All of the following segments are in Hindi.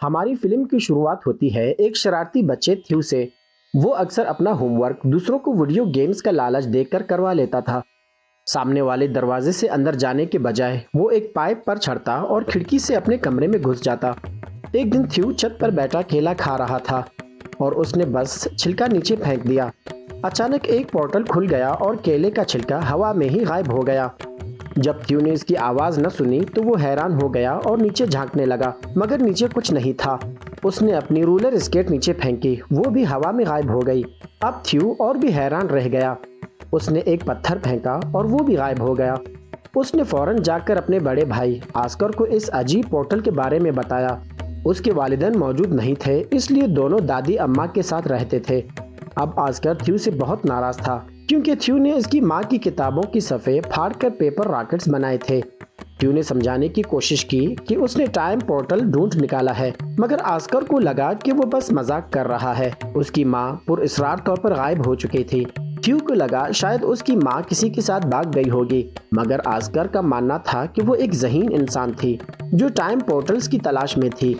हमारी फिल्म की शुरुआत होती है एक शरारती बच्चे थ्यू से। वो अक्सर अपना होमवर्क दूसरों को वीडियो गेम्स का लालच देकर करवा लेता था। सामने वाले दरवाजे से अंदर जाने के बजाय वो एक पाइप पर चढ़ता और खिड़की से अपने कमरे में घुस जाता। एक दिन थ्यू छत पर बैठा केला खा रहा था और उसने बस छिलका नीचे फेंक दिया। अचानक एक पोर्टल खुल गया और केले का छिलका हवा में ही गायब हो गया। जब थ्यू ने इसकी आवाज न सुनी तो वो हैरान हो गया और नीचे झांकने लगा, मगर नीचे कुछ नहीं था। उसने अपनी रूलर स्केट नीचे फेंकी, वो भी हवा में गायब हो गई। अब थ्यू और भी हैरान रह गया। उसने एक पत्थर फेंका और वो भी गायब हो गया। उसने फौरन जाकर अपने बड़े भाई आस्कर को इस अजीब पोर्टल के बारे में बताया। उसके वालिदैन मौजूद नहीं थे, इसलिए दोनों दादी अम्मा के साथ रहते थे। अब आस्कर थ्यू से बहुत नाराज था क्योंकि थ्यू ने इसकी माँ की किताबों की सफ़े फाड़कर पेपर रॉकेट्स बनाए थे। थ्यू ने समझाने की कोशिश की कि उसने टाइम पोर्टल ढूंढ निकाला है, मगर आस्कर को लगा कि वो बस मजाक कर रहा है। उसकी माँ पुरअसरार तौर पर गायब हो चुकी थी। थ्यू को लगा शायद उसकी माँ किसी के साथ भाग गई होगी, मगर आस्कर का मानना था कि वो एक ज़हीन इंसान थी जो टाइम पोर्टल्स की तलाश में थी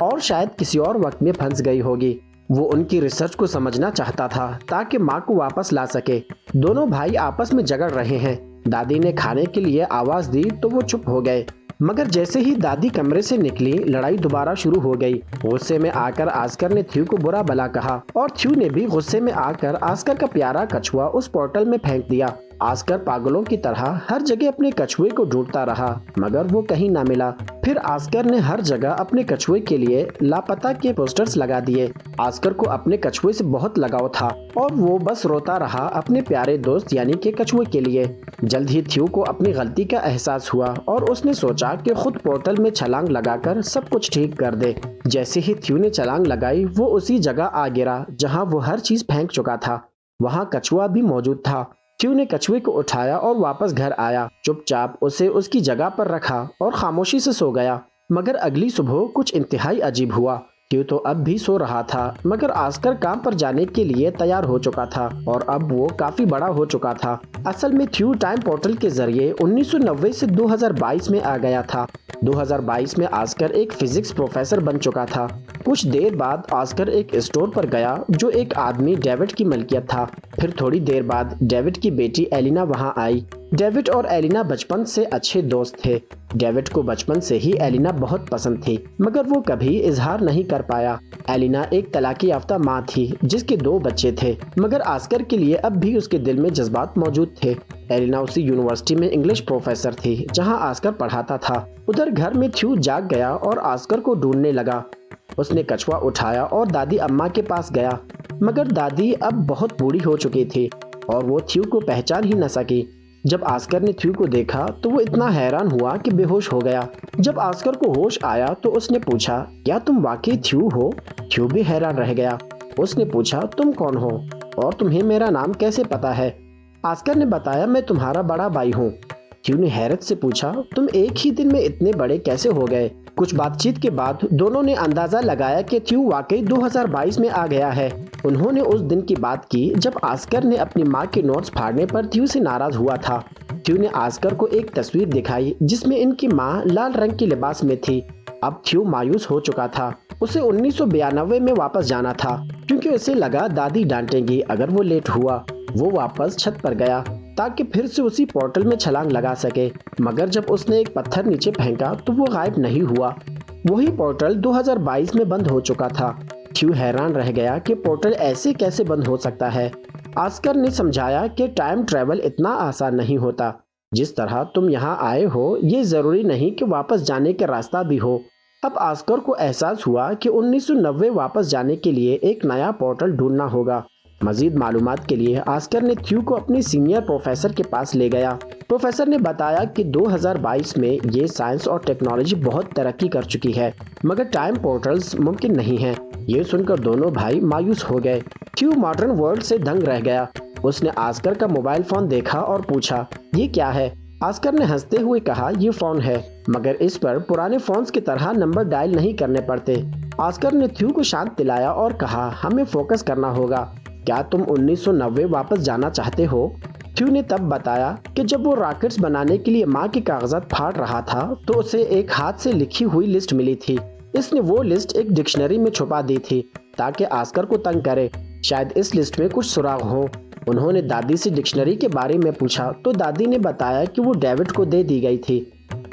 और शायद किसी और वक्त में फंस गई होगी। वो उनकी रिसर्च को समझना चाहता था ताकि माँ को वापस ला सके। दोनों भाई आपस में झगड़ रहे हैं। दादी ने खाने के लिए आवाज दी तो वो चुप हो गए, मगर जैसे ही दादी कमरे से निकली लड़ाई दोबारा शुरू हो गई। गुस्से में आकर आस्कर ने थ्यू को बुरा भला कहा और थ्यू ने भी गुस्से में आकर आस्कर का प्यारा कछुआ उस पोर्टल में फेंक दिया। आस्कर पागलों की तरह हर जगह अपने कछुए को ढूंढता रहा, मगर वो कहीं ना मिला। फिर आस्कर ने हर जगह अपने कछुए के लिए लापता के पोस्टर्स लगा दिए। आस्कर को अपने कछुए से बहुत लगाव था और वो बस रोता रहा अपने प्यारे दोस्त यानी के कछुए के लिए। जल्द ही थ्यू को अपनी गलती का एहसास हुआ और उसने सोचा कि खुद पोर्टल में छलांग लगाकर सब कुछ ठीक कर दे। जैसे ही थ्यू ने छलांग लगाई वो उसी जगह आ गिरा जहां वो हर चीज फेंक चुका था। वहां कछुआ भी मौजूद था। थ्यू ने कछुए को उठाया और वापस घर आया। चुपचाप उसे उसकी जगह पर रखा और खामोशी से सो गया। मगर अगली सुबह कुछ इंतहाई अजीब हुआ। थ्यू तो अब भी सो रहा था, मगर आस्कर काम पर जाने के लिए तैयार हो चुका था और अब वो काफी बड़ा हो चुका था। असल में थ्यू टाइम पोर्टल के जरिए 1990 से 2022 में आ गया था। 2022 में आस्कर एक फिजिक्स प्रोफेसर बन चुका था। कुछ देर बाद आस्कर एक स्टोर पर गया जो एक आदमी डेविड की मलकियत था। फिर थोड़ी देर बाद डेविड की बेटी एलिना वहां आई। डेविड और एलिना बचपन से अच्छे दोस्त थे। डेविड को बचपन से ही एलिना बहुत पसंद थी, मगर वो कभी इजहार नहीं कर पाया। एलिना एक तलाकी याफ्ता माँ थी जिसके 2 बच्चे थे, मगर आस्कर के लिए अब भी उसके दिल में जज्बात मौजूद थे। एलिना उसी यूनिवर्सिटी में इंग्लिश प्रोफेसर थी जहाँ आस्कर पढ़ाता था। उधर घर में थ्यू जाग गया और आस्कर को ढूंढने लगा। उसने कछुआ उठाया और दादी अम्मा के पास गया, मगर दादी अब बहुत बूढ़ी हो चुकी थी और वो थ्यू को पहचान ही न सकी। जब आस्कर ने थ्यू को देखा तो वो इतना हैरान हुआ कि बेहोश हो गया। जब आस्कर को होश आया तो उसने पूछा, क्या तुम वाकई थ्यू हो? थ्यू भी हैरान रह गया। उसने पूछा, तुम कौन हो और तुम्हें मेरा नाम कैसे पता है? आस्कर ने बताया, मैं तुम्हारा बड़ा भाई हूँ। थ्यू ने हैरत से पूछा, तुम एक ही दिन में इतने बड़े कैसे हो गए? कुछ बातचीत के बाद दोनों ने अंदाजा लगाया कि थ्यू वाकई 2022 में आ गया है। उन्होंने उस दिन की बात की जब आस्कर ने अपनी माँ के नोट्स फाड़ने पर थ्यू से नाराज हुआ था। थ्यू ने आस्कर को एक तस्वीर दिखाई जिसमें इनकी माँ लाल रंग के लिबास में थी। अब थ्यू मायूस हो चुका था। उसे 1992 में वापस जाना था क्योंकि उसे लगा दादी डांटेंगी अगर वो लेट हुआ। वो वापस छत पर गया ताकि फिर से उसी पोर्टल में छलांग लगा सके, मगर जब उसने एक पत्थर नीचे फेंका तो वो गायब नहीं हुआ। वही पोर्टल 2022 में बंद हो चुका था। थ्यू हैरान रह गया कि पोर्टल ऐसे कैसे बंद हो सकता है। आस्कर ने समझाया कि टाइम ट्रैवल इतना आसान नहीं होता। जिस तरह तुम यहाँ आए हो ये जरूरी नहीं कि वापस जाने का रास्ता भी हो। अब आस्कर को एहसास हुआ कि 1990 वापस जाने के लिए एक नया पोर्टल ढूंढना होगा। मजीद मालूमात के लिए आस्कर ने थ्यू को अपने सीनियर प्रोफेसर के पास ले गया। प्रोफेसर ने बताया कि 2022 में ये साइंस और टेक्नोलॉजी बहुत तरक्की कर चुकी है, मगर टाइम पोर्टल्स मुमकिन नहीं है। ये सुनकर दोनों भाई मायूस हो गए। थ्यू मॉडर्न वर्ल्ड से दंग रह गया। उसने आस्कर का मोबाइल फोन देखा और पूछा, ये क्या है? आस्कर ने हंसते हुए कहा, ये फोन है, मगर इस पर पुराने फोन्स की तरह नंबर डायल नहीं करने पड़ते। आस्कर ने थ्यू को शांत दिलाया और कहा, हमें फोकस करना होगा। क्या तुम 1990 वापस जाना चाहते हो? थ्यू ने तब बताया कि जब वो रॉकेट्स बनाने के लिए माँ के कागजात फाड़ रहा था तो उसे एक हाथ से लिखी हुई लिस्ट मिली थी। इसने वो लिस्ट एक डिक्शनरी में छुपा दी थी ताकि आस्कर को तंग करे, शायद इस लिस्ट में कुछ सुराग हो। उन्होंने दादी से डिक्शनरी के बारे में पूछा तो दादी ने बताया कि वो डेविड को दे दी गई थी।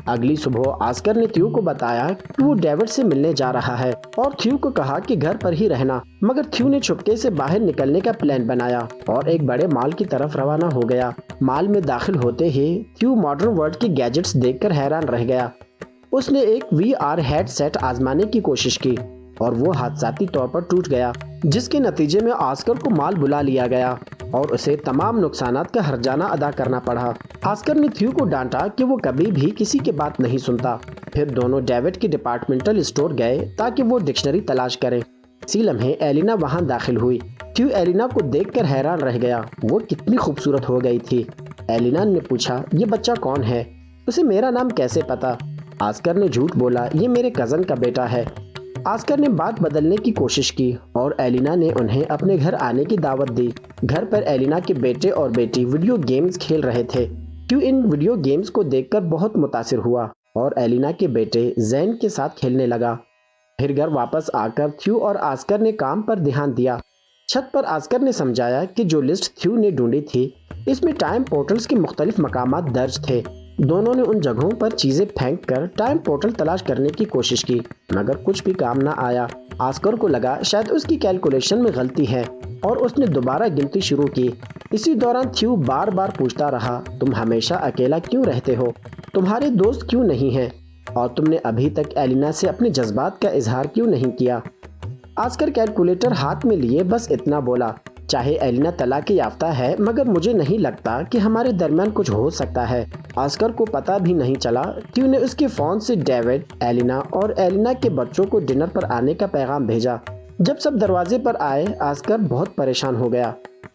अगली सुबह आस्कर ने थ्यू को बताया कि वो डेविड से मिलने जा रहा है और थ्यू को कहा कि घर पर ही रहना, मगर थ्यू ने चुपके से बाहर निकलने का प्लान बनाया और एक बड़े मॉल की तरफ रवाना हो गया। मॉल में दाखिल होते ही थ्यू मॉडर्न वर्ल्ड के गैजेट्स देखकर हैरान रह गया। उसने एक VR हेडसेट आजमाने की कोशिश की और वो हादसाती तौर पर टूट गया, जिसके नतीजे में आस्कर को मॉल बुला लिया गया और उसे तमाम नुकसानात का हर्जाना अदा करना पड़ा। आस्कर ने थ्यू को डांटा कि वो कभी भी किसी की बात नहीं सुनता। फिर दोनों डेविड के डिपार्टमेंटल स्टोर गए ताकि वो डिक्शनरी तलाश करें। इसी लम्हे एलिना वहां दाखिल हुई। थ्यू एलिना को देखकर हैरान रह गया, वो कितनी खूबसूरत हो गई थी। एलिना ने पूछा, ये बच्चा कौन है? उसे मेरा नाम कैसे पता? आस्कर ने झूठ बोला, ये मेरे कजन का बेटा है। आस्कर ने बात बदलने की कोशिश की और एलिना ने उन्हें अपने घर आने की दावत दी। घर पर एलिना के बेटे और बेटी वीडियो गेम्स खेल रहे थे। थ्यू इन वीडियो गेम्स को देखकर बहुत मुतासिर हुआ और एलिना के बेटे जैन के साथ खेलने लगा। फिर घर वापस आकर थ्यू और आस्कर ने काम पर ध्यान दिया। छत पर आस्कर ने समझाया कि जो लिस्ट थ्यू ने ढूंढी थी इसमें टाइम पोर्टल्स के मुख्तलिफ मकामात दर्ज थे। दोनों ने उन जगहों पर चीजें फेंक कर टाइम पोर्टल तलाश करने की कोशिश की, मगर कुछ भी काम न आया। आस्कर को लगा शायद उसकी कैलकुलेशन में गलती है और उसने दोबारा गिनती शुरू की। इसी दौरान थ्यू बार बार पूछता रहा, तुम हमेशा अकेला क्यों रहते हो? तुम्हारे दोस्त क्यों नहीं हैं? और तुमने अभी तक एलिना से अपने जज्बात का इजहार क्यों नहीं किया? आस्कर कैलकुलेटर हाथ में लिए बस इतना बोला, चाहे एलिना तलाक याफ्ता है मगर मुझे नहीं लगता कि हमारे दरमियान कुछ हो सकता है। आस्कर को पता भी नहीं चला कि उन्हें उसके फोन से डेविड, एलिना और एलिना के बच्चों को डिनर पर आने का पैगाम भेजा। जब सब दरवाजे पर आए आस्कर बहुत परेशान हो गया।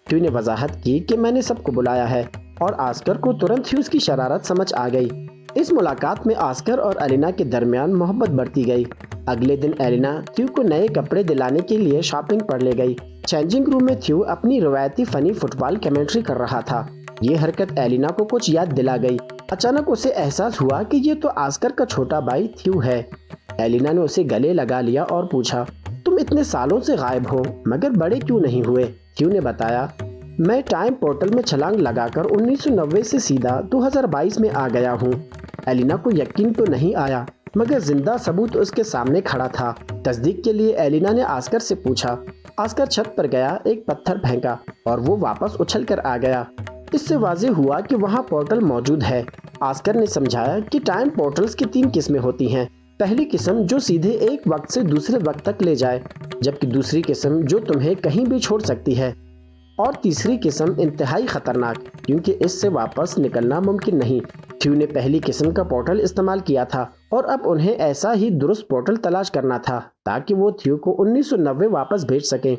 थ्यू ने वजाहत की कि मैंने सबको बुलाया है और आस्कर को तुरंत ही उसकी शरारत समझ आ गई। इस मुलाकात में आस्कर और एलिना के दरमियान मोहब्बत बढ़ती गई। अगले दिन एलिना थ्यू को नए कपड़े दिलाने के लिए शॉपिंग पर ले गई। चेंजिंग रूम में थ्यू अपनी रवायती फनी फुटबॉल कमेंट्री कर रहा था। ये हरकत एलिना को कुछ याद दिला गई। अचानक उसे एहसास हुआ कि ये तो आस्कर का छोटा भाई थ्यू है। एलिना ने उसे गले लगा लिया और पूछा, तुम इतने सालों से गायब हो मगर बड़े क्यों नहीं हुए? थ्यू ने बताया, मैं टाइम पोर्टल में छलांग लगाकर 1990 से सीधा 2022 में आ गया हूँ। एलिना को यकीन तो नहीं आया मगर जिंदा सबूत उसके सामने खड़ा था। तस्दीक के लिए एलिना ने आस्कर से पूछा। आस्कर छत पर गया, एक पत्थर फेंका और वो वापस उछल कर आ गया। इससे वाज़ेह हुआ कि वहाँ पोर्टल मौजूद है। आस्कर ने समझाया कि टाइम पोर्टल्स की 3 किस्में होती हैं। पहली किस्म जो सीधे एक वक्त से दूसरे वक्त तक ले जाए, जबकि दूसरी किस्म जो तुम्हें कहीं भी छोड़ सकती है, और तीसरी किस्म इंतहाई खतरनाक क्योंकि इससे वापस निकलना मुमकिन नहीं। थ्यू ने पहली किस्म का पोर्टल इस्तेमाल किया था और अब उन्हें ऐसा ही दुरुस्त पोर्टल तलाश करना था ताकि वो थ्यू को 1990 वापस भेज सकें।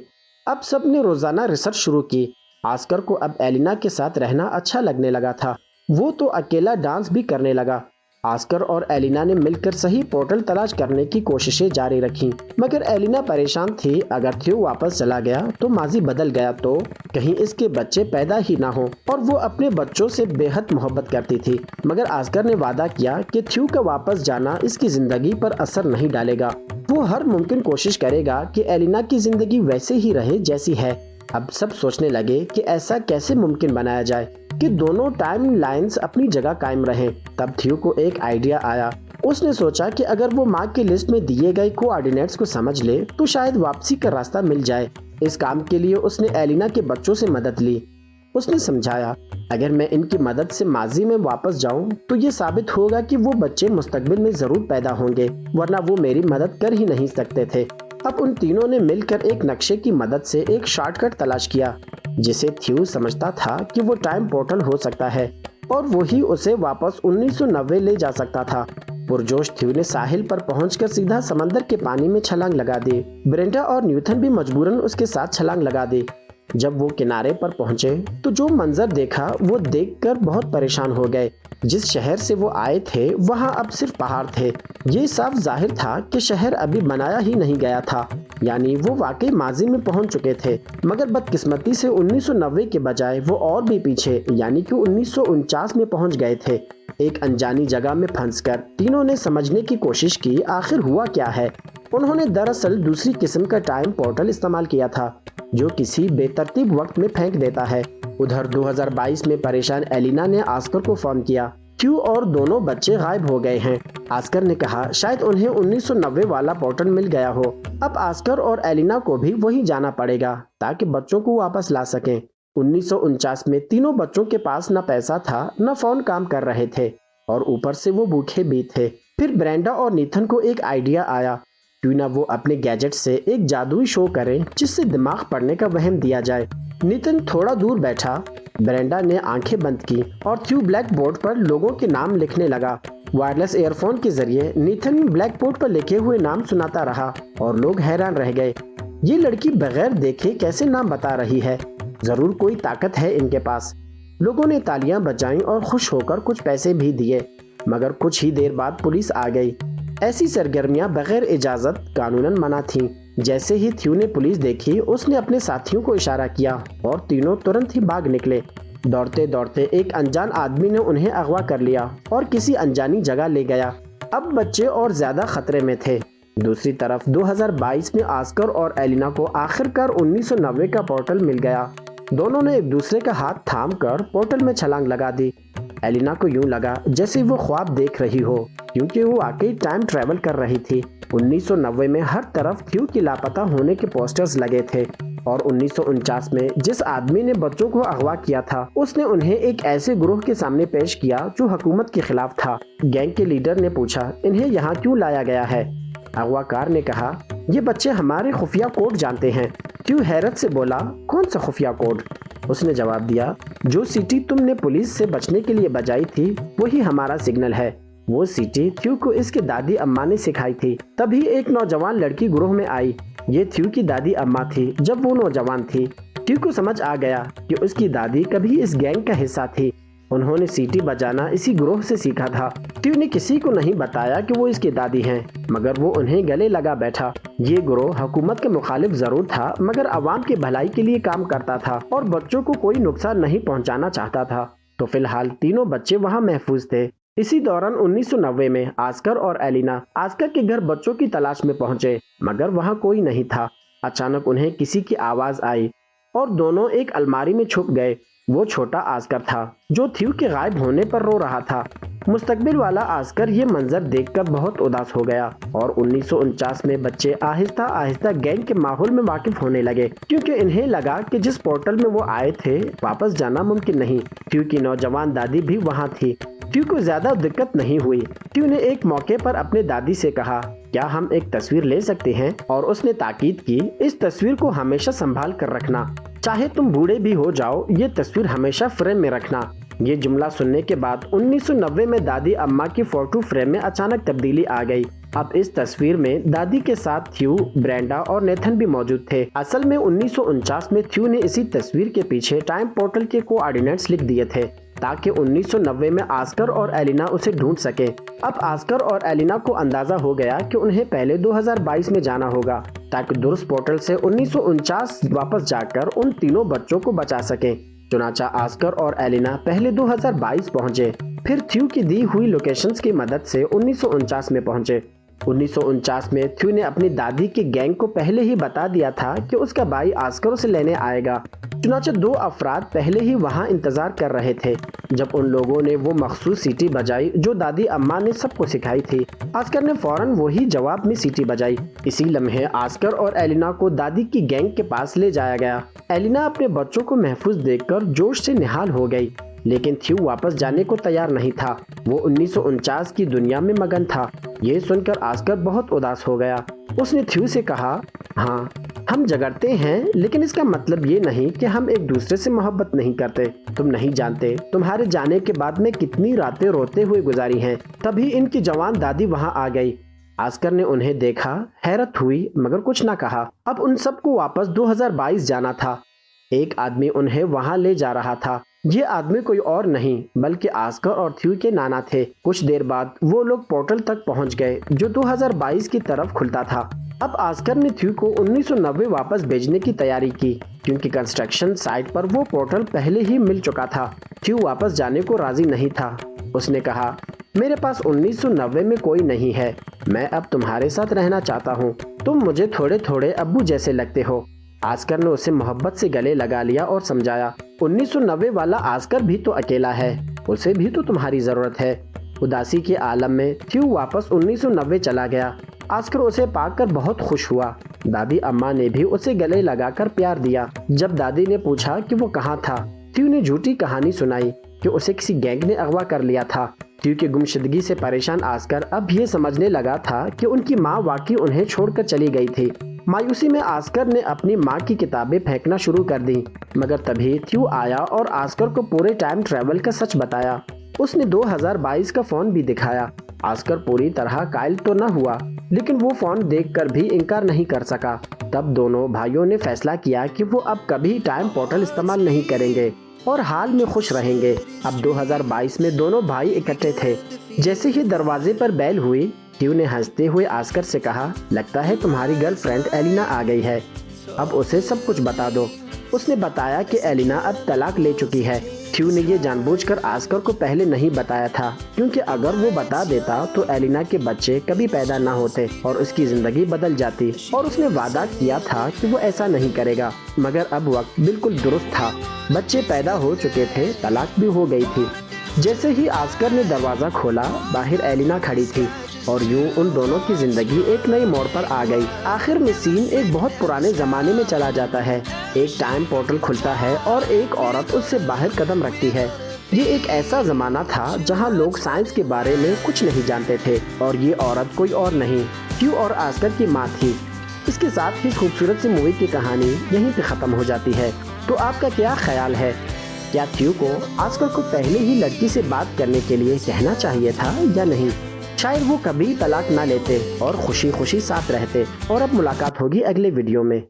अब सब ने रोजाना रिसर्च शुरू की। आस्कर को अब एलिना के साथ रहना अच्छा लगने लगा था। वो तो अकेला डांस भी करने लगा। आस्कर और एलिना ने मिलकर सही पोर्टल तलाश करने की कोशिशें जारी रखीं, मगर एलिना परेशान थी। अगर थ्यू वापस चला गया तो माजी बदल गया तो कहीं इसके बच्चे पैदा ही ना हो, और वो अपने बच्चों से बेहद मोहब्बत करती थी। मगर आस्कर ने वादा किया कि थ्यू का वापस जाना इसकी जिंदगी पर असर नहीं डालेगा। वो हर मुमकिन कोशिश करेगा कि एलिना की जिंदगी वैसे ही रहे जैसी है। अब सब सोचने लगे कि ऐसा कैसे मुमकिन बनाया जाए कि दोनों टाइम लाइन्स अपनी जगह कायम रहें। तब थ्यू को एक आइडिया आया। उसने सोचा कि अगर वो माँ की लिस्ट में दिए गए कोऑर्डिनेट्स को समझ ले तो शायद वापसी का रास्ता मिल जाए। इस काम के लिए उसने एलिना के बच्चों से मदद ली। उसने समझाया, अगर मैं इनकी मदद से माजी में वापस जाऊं तो ये साबित होगा कि वो बच्चे मुस्तकबिल में जरूर पैदा होंगे, वरना वो मेरी मदद कर ही नहीं सकते थे। अब उन तीनों ने मिलकर एक नक्शे की मदद से एक शॉर्टकट तलाश किया जिसे थ्यू समझता था कि वो टाइम पोर्टल हो सकता है और वही उसे वापस 1990 ले जा सकता था। पुरजोश थ्यू ने साहिल पर पहुंचकर सीधा समंदर के पानी में छलांग लगा दी। ब्रेंडा और न्यूटन भी मजबूरन उसके साथ छलांग लगा दी। जब वो किनारे पर पहुंचे तो जो मंजर देखा वो देखकर बहुत परेशान हो गए। जिस शहर से वो आए थे वहां अब सिर्फ पहाड़ थे। ये साफ जाहिर था कि शहर अभी बनाया ही नहीं गया था, यानी वो वाकई माजी में पहुंच चुके थे। मगर बदकिस्मती से 1990 के बजाय वो और भी पीछे यानी कि 1949 में पहुंच गए थे। एक अनजानी जगह में फंसकर तीनों ने समझने की कोशिश की आखिर हुआ क्या है। उन्होंने दरअसल दूसरी किस्म का टाइम पोर्टल इस्तेमाल किया था जो किसी बेतरतीब वक्त में फेंक देता है। उधर 2022 में परेशान एलिना ने आस्कर को फोन किया। थ्यू और दोनों बच्चे गायब हो गए हैं। आस्कर ने कहा शायद उन्हें 1990 वाला पोर्टल मिल गया हो। अब आस्कर और एलिना को भी वहीं जाना पड़ेगा ताकि बच्चों को वापस ला सकें। 1949 में तीनों बच्चों के पास न पैसा था न फोन काम कर रहे थे और ऊपर से वो भूखे भी थे। फिर ब्रेंडा और नीथन को एक आइडिया आया क्यों ना वो अपने गैजेट से एक जादुई शो करें जिससे दिमाग पढ़ने का वहम दिया जाए। नीथन थोड़ा दूर बैठा, ब्रेंडा ने आंखें बंद की और थ्यू ब्लैक बोर्ड पर लोगों के नाम लिखने लगा। वायरलेस ईयरफोन के जरिए नीथन ब्लैक बोर्ड पर लिखे हुए नाम सुनाता रहा और लोग हैरान रह गए। ये लड़की बगैर देखे कैसे नाम बता रही है, जरूर कोई ताकत है इनके पास। लोगों ने तालियां बजाईं और खुश होकर कुछ पैसे भी दिए, मगर कुछ ही देर बाद पुलिस आ गई। ऐसी सरगर्मियां बगैर इजाजत कानूनन मना थीं। जैसे ही थ्यू ने पुलिस देखी उसने अपने साथियों को इशारा किया और तीनों तुरंत ही भाग निकले। दौड़ते दौड़ते एक अनजान आदमी ने उन्हें अगवा कर लिया और किसी अनजानी जगह ले गया। अब बच्चे और ज्यादा खतरे में थे। दूसरी तरफ 2022 में आस्कर और एलिना को आखिरकार 1990 का पोर्टल मिल गया। दोनों ने एक दूसरे का हाथ थाम कर पोर्टल में छलांग लगा दी। एलिना को यूं लगा जैसे वो ख्वाब देख रही हो क्योंकि वो वाकई टाइम ट्रेवल कर रही थी। 1990 में हर तरफ थ्यू के लापता होने के पोस्टर्स लगे थे और 1949 में जिस आदमी ने बच्चों को अगवा किया था उसने उन्हें एक ऐसे ग्रोह के सामने पेश किया जो हुकूमत के खिलाफ था। गैंग के लीडर ने पूछा इन्हें यहाँ क्यों लाया गया है। अगवाकार ने कहा ये बच्चे हमारे खुफिया कोड जानते हैं। थ्यू हैरत से बोला कौन सा खुफिया कोड। उसने जवाब दिया जो सीटी तुमने पुलिस से बचने के लिए बजाई थी वही हमारा सिग्नल है। वो सीटी थ्यू को इसके दादी अम्मा ने सिखाई थी। तभी एक नौजवान लड़की ग्रोह में आई। ये थ्यू की दादी अम्मा थी जब वो नौजवान थी। थ्यू को समझ आ गया कि उसकी दादी कभी इस गैंग का हिस्सा थी। उन्होंने सीटी बजाना इसी ग्रोह से सीखा था। थ्यू ने किसी को नहीं बताया कि वो इसकी दादी हैं, मगर वो उन्हें गले लगा बैठा। ये ग्रोह हुकूमत के मुखालिफ जरूर था मगर अवाम की भलाई के लिए काम करता था और बच्चों को कोई नुकसान नहीं पहुंचाना चाहता था। तो फिलहाल तीनों बच्चे वहां महफूज थे। इसी दौरान 1990 में आस्कर और एलिना आस्कर के घर बच्चों की तलाश में पहुंचे मगर वहां कोई नहीं था। अचानक उन्हें किसी की आवाज आई और दोनों एक अलमारी में छुप गए। वो छोटा आस्कर था जो थ्यू के गायब होने पर रो रहा था। मुस्तकबिल वाला आस्कर ये मंजर देखकर बहुत उदास हो गया और 1949 में बच्चे आहिस्ता आहिस्ता गैंग के माहौल में वाकिफ होने लगे क्योंकि इन्हें लगा कि जिस पोर्टल में वो आए थे वापस जाना मुमकिन नहीं। थ्यू की नौजवान दादी भी वहाँ थी। थ्यू को ज्यादा दिक्कत नहीं हुई। थ्यू ने एक मौके पर अपने दादी से कहा क्या हम एक तस्वीर ले सकते हैं, और उसने ताकीद की इस तस्वीर को हमेशा संभाल कर रखना, चाहे तुम बूढ़े भी हो जाओ ये तस्वीर हमेशा फ्रेम में रखना। ये जुमला सुनने के बाद 1990 में दादी अम्मा की फोटो फ्रेम में अचानक तब्दीली आ गई। अब इस तस्वीर में दादी के साथ थ्यू, ब्रेंडा और नेथन भी मौजूद थे। असल में 1949 में थ्यू ने इसी तस्वीर के पीछे टाइम पोर्टल के कोऑर्डिनेट्स लिख दिए थे ताकि 1990 में आस्कर और एलिना उसे ढूंढ सके। अब आस्कर और एलिना को अंदाजा हो गया कि उन्हें पहले 2022 में जाना होगा ताकि दुरुस्त पोर्टल से 1949 वापस जाकर उन तीनों बच्चों को बचा सके। चुनाचा आस्कर और एलिना पहले 2022 पहुंचे, फिर थ्यू की दी हुई लोकेशंस की मदद से 1949 में पहुंचे। 1949 में थ्यू ने अपनी दादी के गैंग को पहले ही बता दिया था कि उसका भाई आस्कर उसे लेने आएगा। चुनाचे दो अफराद पहले ही वहां इंतजार कर रहे थे। जब उन लोगों ने वो मखसूस सीटी बजाई जो दादी अम्मा ने सबको सिखाई थी, आस्कर ने फौरन वही जवाब में सीटी बजाई। इसी लम्हे आस्कर और एलिना को दादी की गैंग के पास ले जाया गया। एलिना अपने बच्चों को महफूज देखकर जोश से निहाल हो गई, लेकिन थ्यू वापस जाने को तैयार नहीं था। वो 1949 की दुनिया में मगन था। ये सुनकर आस्कर बहुत उदास हो गया। उसने थ्यू से कहा, हाँ हम झगड़ते हैं लेकिन इसका मतलब ये नहीं कि हम एक दूसरे से मोहब्बत नहीं करते। तुम नहीं जानते तुम्हारे जाने के बाद मैं कितनी रातें रोते हुए गुजारी हैं। तभी इनकी जवान दादी वहाँ आ गई। आस्कर ने उन्हें देखा, हैरत हुई मगर कुछ ना कहा। अब उन सबको वापस 2022 जाना था। एक आदमी उन्हें वहां ले जा रहा था। ये आदमी कोई और नहीं बल्कि आस्कर और थ्यू के नाना थे। कुछ देर बाद वो लोग पोर्टल तक पहुंच गए जो 2022 की तरफ खुलता था। अब आस्कर ने थ्यू को 1990 वापस भेजने की तैयारी की क्योंकि कंस्ट्रक्शन साइट पर वो पोर्टल पहले ही मिल चुका था। थ्यू वापस जाने को राजी नहीं था। उसने कहा, मेरे पास 1990 में कोई नहीं है। मैं अब तुम्हारे साथ रहना चाहता हूँ। तुम मुझे थोड़े थोड़े अब्बू जैसे लगते हो। आस्कर ने उसे मोहब्बत से गले लगा लिया और समझाया, 1990 वाला आस्कर भी तो अकेला है, उसे भी तो तुम्हारी जरूरत है। उदासी के आलम में थ्यू वापस 1990 चला गया। आस्कर उसे पाकर बहुत खुश हुआ। दादी अम्मा ने भी उसे गले लगाकर प्यार दिया। जब दादी ने पूछा कि वो कहाँ था, थ्यू ने झूठी कहानी सुनाई कि उसे किसी गैंग ने अगवा कर लिया था। थ्यू की गुमशुदगी से परेशान आस्कर अब ये समझने लगा था कि उनकी माँ वाकई उन्हें छोड़कर चली गई थी। मायूसी में आस्कर ने अपनी माँ की किताबें फेंकना शुरू कर दी, मगर तभी थ्यू आया और आस्कर को पूरे टाइम ट्रेवल का सच बताया। उसने 2022 का फोन भी दिखाया। आस्कर पूरी तरह कायल तो न हुआ, लेकिन वो फोन देखकर भी इनकार नहीं कर सका। तब दोनों भाइयों ने फैसला किया कि वो अब कभी टाइम पोर्टल इस्तेमाल नहीं करेंगे और हाल में खुश रहेंगे। अब 2022 में दोनों भाई इकट्ठे थे। जैसे ही दरवाजे पर बेल हुई, थ्यू ने हंसते हुए आस्कर से कहा, लगता है तुम्हारी गर्लफ्रेंड एलिना आ गई है, अब उसे सब कुछ बता दो। उसने बताया कि एलिना अब तलाक ले चुकी है। थ्यू ने ये जानबूझकर आस्कर को पहले नहीं बताया था, क्योंकि अगर वो बता देता तो एलिना के बच्चे कभी पैदा न होते और उसकी जिंदगी बदल जाती, और उसने वादा किया था कि वो ऐसा नहीं करेगा। मगर अब वक्त बिल्कुल दुरुस्त था। बच्चे पैदा हो चुके थे, तलाक भी हो गई थी। जैसे ही आस्कर ने दरवाजा खोला, बाहर एलिना खड़ी थी और यूं उन दोनों की जिंदगी एक नए मोड़ पर आ गई। आखिर में सीन एक बहुत पुराने जमाने में चला जाता है। एक टाइम पोर्टल खुलता है और एक औरत उससे बाहर कदम रखती है। ये एक ऐसा जमाना था जहां लोग साइंस के बारे में कुछ नहीं जानते थे, और ये औरत कोई और नहीं, थ्यू और आस्कर की माँ थी। इसके साथ ही खूबसूरत सी मूवी की कहानी यहीं पे खत्म हो जाती है। तो आपका क्या ख्याल है? क्या थ्यू को आस्कर को पहले ही लड़की से बात करने के लिए कहना चाहिए था या नहीं? शायद वो कभी तलाक ना लेते और खुशी खुशी साथ रहते। और अब मुलाकात होगी अगले वीडियो में।